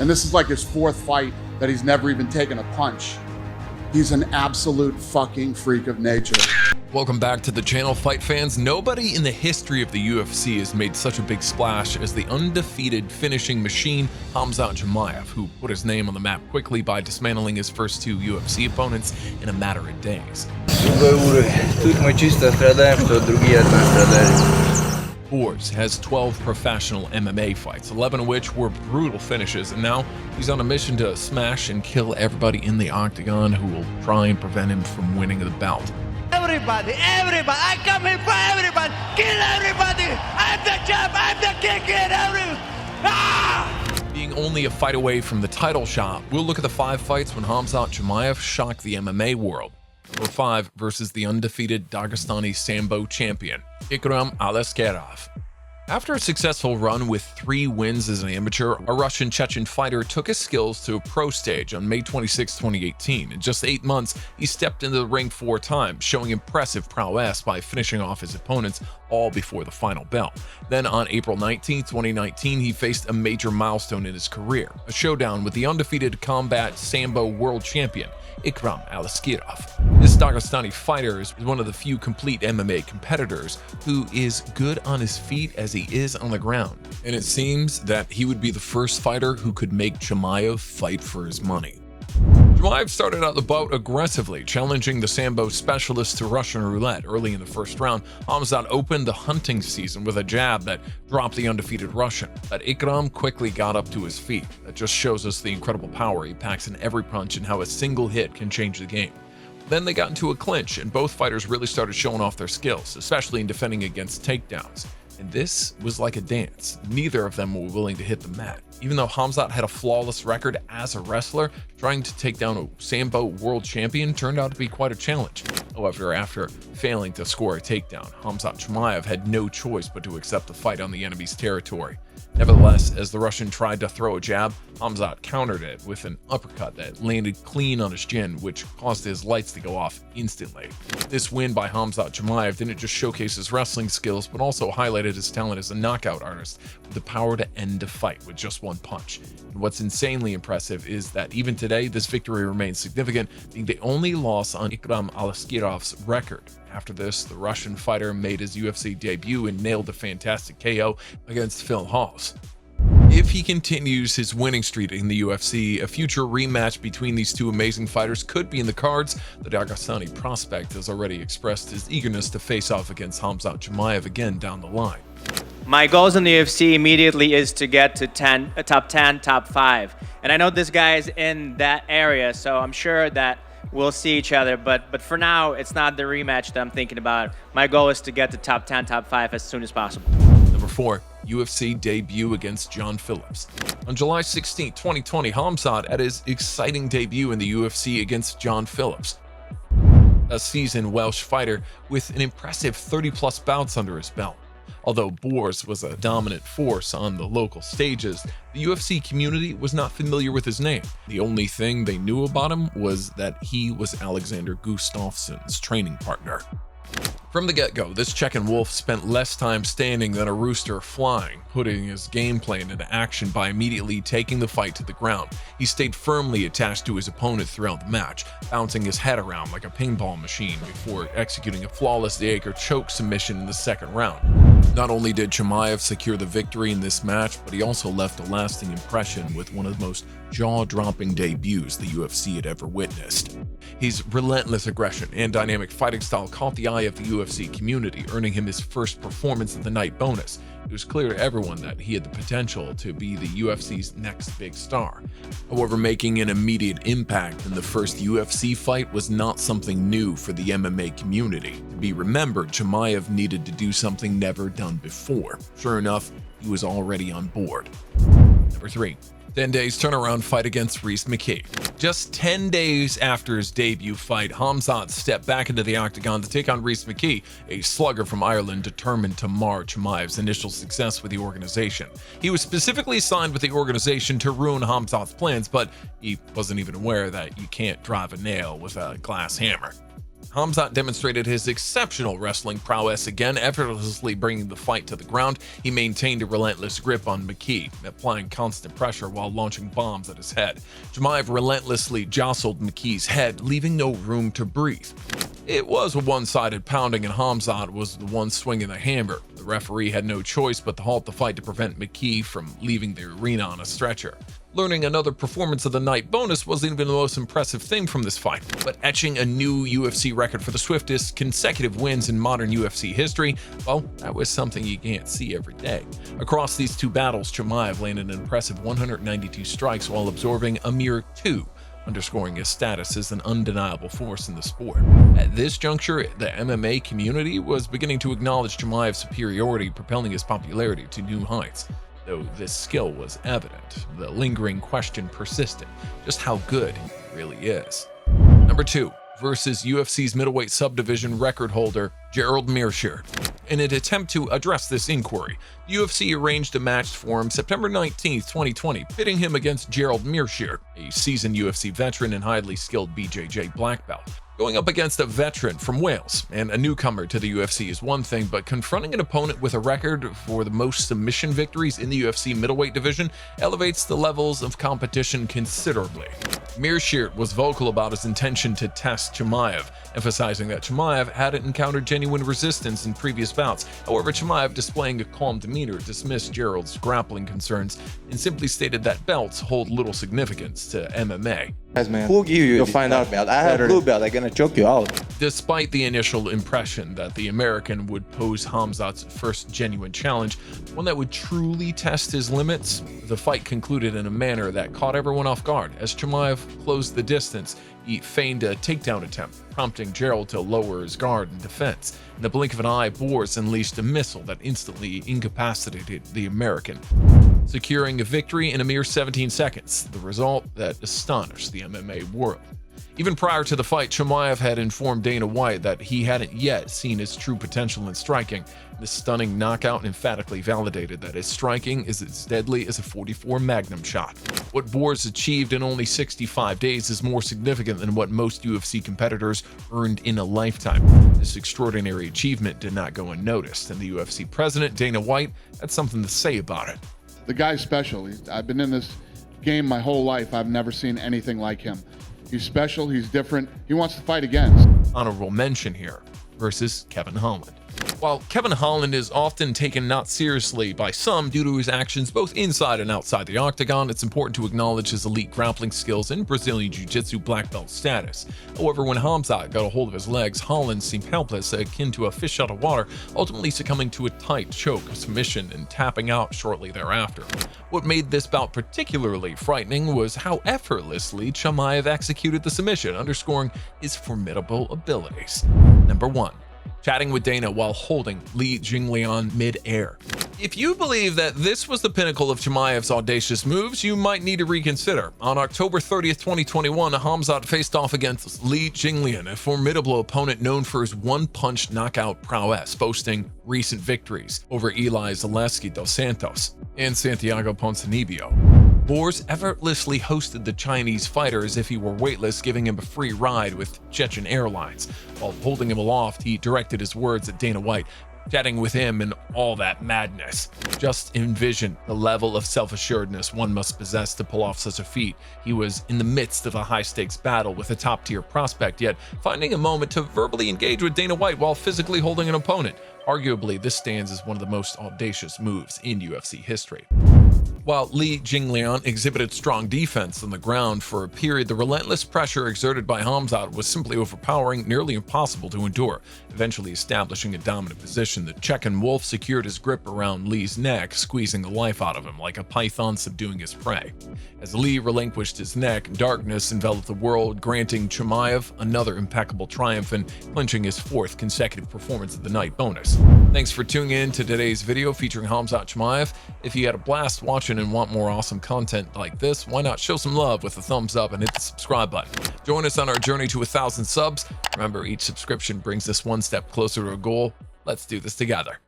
And this is like his fourth fight that he's never even taken a punch. He's an absolute fucking freak of nature. Welcome back to the channel, fight fans. Nobody in the history of the UFC has made such a big splash as the undefeated finishing machine, Khamzat Chimaev, who put his name on the map quickly by dismantling his first two UFC opponents in a matter of days. Meers has 12 professional MMA fights, 11 of which were brutal finishes, and now he's on a mission to smash and kill everybody in the Octagon who will try and prevent him from winning the belt. Everybody, I come here for everybody, kill everybody, I'm the champ, I'm the king, kill everyone. Being only a fight away from the title shot, we'll look at the 5 fights when Khamzat Chimaev shocked the MMA world. Number 5 versus the undefeated Dagestani Sambo champion, Ikram Aliskerov. After a successful run with 3 wins as an amateur, a Russian Chechen fighter took his skills to a pro stage on May 26, 2018. In just 8 months, he stepped into the ring 4 times, showing impressive prowess by finishing off his opponents all before the final bell. Then on April 19, 2019, he faced a major milestone in his career, a showdown with the undefeated combat Sambo world champion, Ikram Aliskerov. This Dagestani fighter is one of the few complete MMA competitors who is good on his feet as he is on the ground. And it seems that he would be the first fighter who could make Chimaev fight for his money. Chimaev started out the bout aggressively, challenging the Sambo specialist to Russian roulette. Early in the first round, Khamzat opened the hunting season with a jab that dropped the undefeated Russian, but Ikram quickly got up to his feet. That just shows us the incredible power he packs in every punch and how a single hit can change the game. Then they got into a clinch, and both fighters really started showing off their skills, especially in defending against takedowns. And this was like a dance. Neither of them were willing to hit the mat. Even though Khamzat had a flawless record as a wrestler, trying to take down a Sambo world champion turned out to be quite a challenge. However, after failing to score a takedown, Khamzat Chimaev had no choice but to accept the fight on the enemy's territory. Nevertheless, as the Russian tried to throw a jab, Khamzat countered it with an uppercut that landed clean on his chin, which caused his lights to go off instantly. This win by Khamzat Chimaev didn't just showcase his wrestling skills, but also highlighted his talent as a knockout artist with the power to end a fight with just one punch. And what's insanely impressive is that even today, this victory remains significant, being the only loss on Ikram Aliskerov's record. After this, the Russian fighter made his UFC debut and nailed a fantastic KO against Phillips. If he continues his winning streak in the UFC, a future rematch between these two amazing fighters could be in the cards. The Dagestani prospect has already expressed his eagerness to face off against Khamzat Chimaev again down the line. My goals in the UFC immediately is to get to top 10, top 5. And I know this guy is in that area, so I'm sure that we'll see each other, but for now, it's not the rematch that I'm thinking about. My goal is to get to top 10, top 5 as soon as possible. Number 4, UFC debut against John Phillips. On July 16, 2020, Khamzat had his exciting debut in the UFC against John Phillips, a seasoned Welsh fighter with an impressive 30-plus bouts under his belt. Although Boers was a dominant force on the local stages, the UFC community was not familiar with his name. The only thing they knew about him was that he was Alexander Gustafsson's training partner. From the get-go, this Chechen wolf spent less time standing than a rooster flying, putting his game plan into action by immediately taking the fight to the ground. He stayed firmly attached to his opponent throughout the match, bouncing his head around like a ping-pong machine before executing a flawless Jaeger choke submission in the second round. Not only did Chimaev secure the victory in this match, but he also left a lasting impression with one of the most jaw-dropping debuts the UFC had ever witnessed. His relentless aggression and dynamic fighting style caught the eye of the UFC community, earning him his first performance of the night bonus. It was clear to everyone that he had the potential to be the UFC's next big star. However, making an immediate impact in the first UFC fight was not something new for the MMA community. To be remembered, Chimaev needed to do something never done before. Sure enough, he was already on board. Number 3. 10 days turnaround fight against Rhys McKee. Just 10 days after his debut fight, Khamzat stepped back into the Octagon to take on Rhys McKee, a slugger from Ireland determined to mar Chimaev's initial success with the organization. He was specifically signed with the organization to ruin Khamzat's plans, but he wasn't even aware that you can't drive a nail with a glass hammer. Khamzat demonstrated his exceptional wrestling prowess again, effortlessly bringing the fight to the ground. He maintained a relentless grip on McKee, applying constant pressure while launching bombs at his head. Chimaev relentlessly jostled McKee's head, leaving no room to breathe. It was a one-sided pounding, and Khamzat was the one swinging the hammer. The referee had no choice but to halt the fight to prevent McKee from leaving the arena on a stretcher. Learning another performance of the night bonus wasn't even the most impressive thing from this fight, but etching a new UFC record for the swiftest consecutive wins in modern UFC history, well, that was something you can't see every day. Across these two battles, Chimaev landed an impressive 192 strikes while absorbing a mere 2, underscoring his status as an undeniable force in the sport. At this juncture, the MMA community was beginning to acknowledge Chimaev's superiority, propelling his popularity to new heights. Though this skill was evident, the lingering question persisted: just how good he really is. Number 2, versus UFC's middleweight subdivision record holder Gerald Meers. In an attempt to address this inquiry, the UFC arranged a match for him September 19, 2020, pitting him against Gerald Meers, a seasoned UFC veteran and highly skilled BJJ black belt. Going up against a veteran from Wales and a newcomer to the UFC is one thing, but confronting an opponent with a record for the most submission victories in the UFC middleweight division elevates the levels of competition considerably. Meers was vocal about his intention to test Chimaev, emphasizing that Chimaev hadn't encountered genuine resistance in previous bouts. However, Chimaev, displaying a calm demeanor, dismissed Gerald's grappling concerns and simply stated that belts hold little significance to MMA. Guys, man, Who give you you'll this find black out belt? I have blue belt. I'm gonna choke you out. Despite the initial impression that the American would pose Khamzat's first genuine challenge, one that would truly test his limits, the fight concluded in a manner that caught everyone off guard. As Chimaev closed the distance, he feigned a takedown attempt, prompting Gerald to lower his guard in defense. In the blink of an eye, Boers unleashed a missile that instantly incapacitated the American, securing a victory in a mere 17 seconds, the result that astonished the MMA world. Even prior to the fight, Chimaev had informed Dana White that he hadn't yet seen his true potential in striking. This stunning knockout emphatically validated that his striking is as deadly as a .44 Magnum shot. What Boers achieved in only 65 days is more significant than what most UFC competitors earned in a lifetime. This extraordinary achievement did not go unnoticed, and the UFC president, Dana White, had something to say about it. The guy's special. I've been in this game my whole life. I've never seen anything like him. He's special, he's different, he wants to fight again. Honorable mention here, versus Kevin Holland. While Kevin Holland is often taken not seriously by some due to his actions both inside and outside the Octagon, it's important to acknowledge his elite grappling skills and Brazilian Jiu-Jitsu black belt status. However, when Khamzat got a hold of his legs, Holland seemed helpless, akin to a fish out of water, ultimately succumbing to a tight choke, submission, and tapping out shortly thereafter. What made this bout particularly frightening was how effortlessly Chimaev executed the submission, underscoring his formidable abilities. Number 1. Chatting with Dana while holding Li Jingliang mid-air. If you believe that this was the pinnacle of Chimaev's audacious moves, you might need to reconsider. On October 30th, 2021, Khamzat faced off against Li Jingliang, a formidable opponent known for his one-punch knockout prowess, boasting recent victories over Eli Zaleski dos Santos and Santiago Ponzinibbio. Boers effortlessly hosted the Chinese fighter as if he were weightless, giving him a free ride with Chechen Airlines. While holding him aloft, he directed his words at Dana White, chatting with him and all that madness. Just envision the level of self-assuredness one must possess to pull off such a feat. He was in the midst of a high-stakes battle with a top-tier prospect, yet finding a moment to verbally engage with Dana White while physically holding an opponent. Arguably, this stands as one of the most audacious moves in UFC history. While Li Jingliang exhibited strong defense on the ground for a period, the relentless pressure exerted by Khamzat was simply overpowering, nearly impossible to endure. Eventually establishing a dominant position, the Chechen Wolf secured his grip around Li's neck, squeezing the life out of him like a python subduing his prey. As Li relinquished his neck, darkness enveloped the world, granting Chimaev another impeccable triumph and clinching his 4th consecutive performance of the night bonus. Thanks for tuning in to today's video featuring Khamzat Chimaev. If you had a blast watching and want more awesome content like this, why not show some love with a thumbs up and hit the subscribe button. Join us on our journey to 1,000 subs. Remember, each subscription brings us one step closer to a goal. Let's do this together.